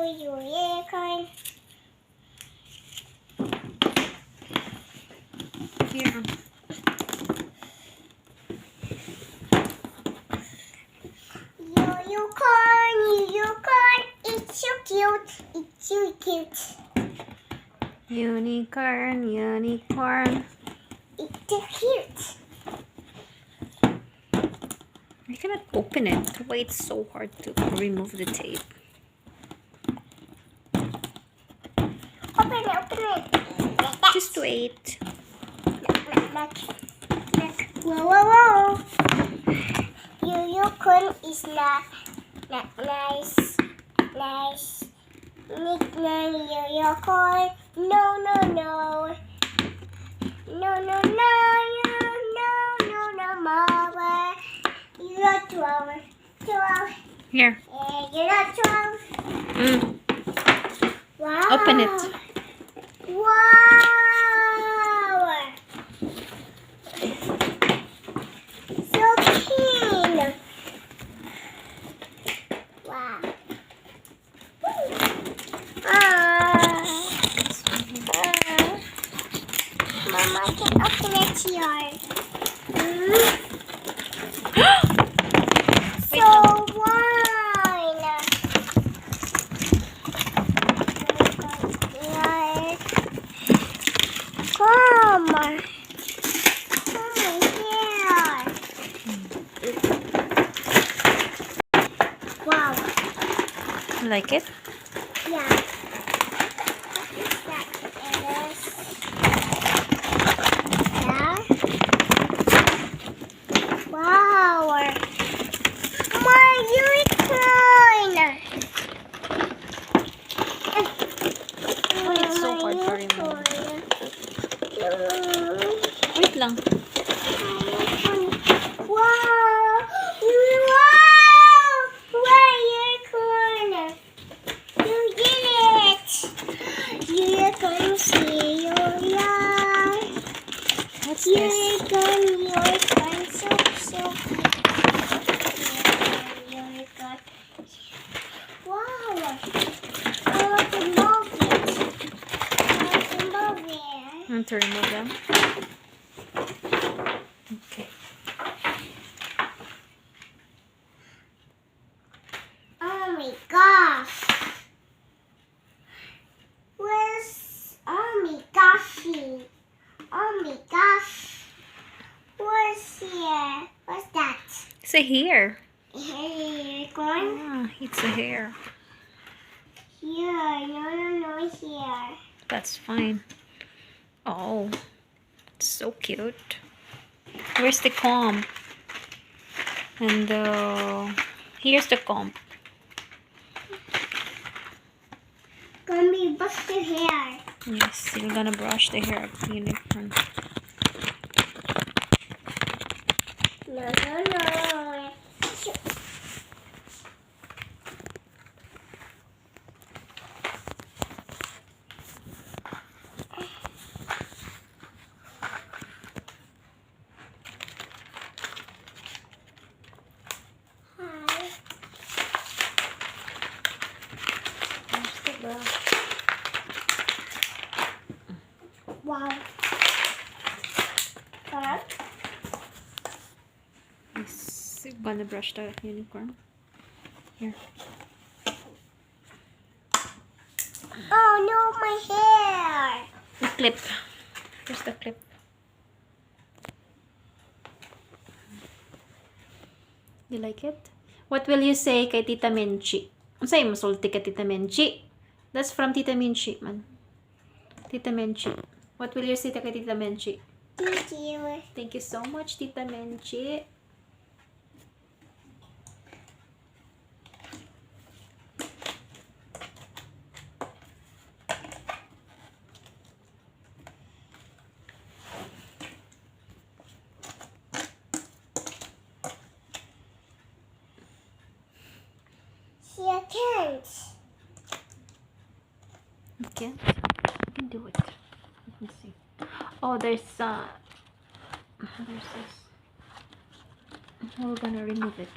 unicorn. Here. Unicorn, it's so cute. It's so cute. Unicorn, unicorn. It's so cute. I cannot open it. Why it's so hard to remove the tape? Open it. Just wait. Look. Whoa. Unicorn is not nice. Nickname unicorn. No. Mama. You're not 12. Here. You're not 12. Wow. Open it. Wow. So clean. Wow. Mama, I can open it here. So wine. Come here. Wow. You like it? Yeah. What is that? Yeah. Wow. My unicorn. Oh, it's so hard to remove. Wait lang. Wow! Unicorn! You did it! Unicorn, see you, What's this? Unicorn, so unicorn. Wow! I want to move it. Want to remove them? Okay. Oh my gosh. Oh my gosh. What's here? What's that? It's a hair. Unicorn? Ah, it's a hair. Here. No, here. That's fine. Oh, it's so cute. Where's the comb? And here's the comb. Gonna be brush your hair. Yes, you're gonna brush the hair of the unicorn. No. Wow. Yes, you're gonna brush the unicorn. Here. Oh no, my hair. The clip. Here's the clip. You like it? What will you say kay Tita Menchi? Unsay masulti ka Tita Menchi? That's from Tita Menchi, man. Tita Menchi. What will you say kay Tita Menchi? Thank you. Thank you so much, Tita Menchi. See, I can't. Okay, you can do it. Let me see. Oh, there's this. We're gonna remove it.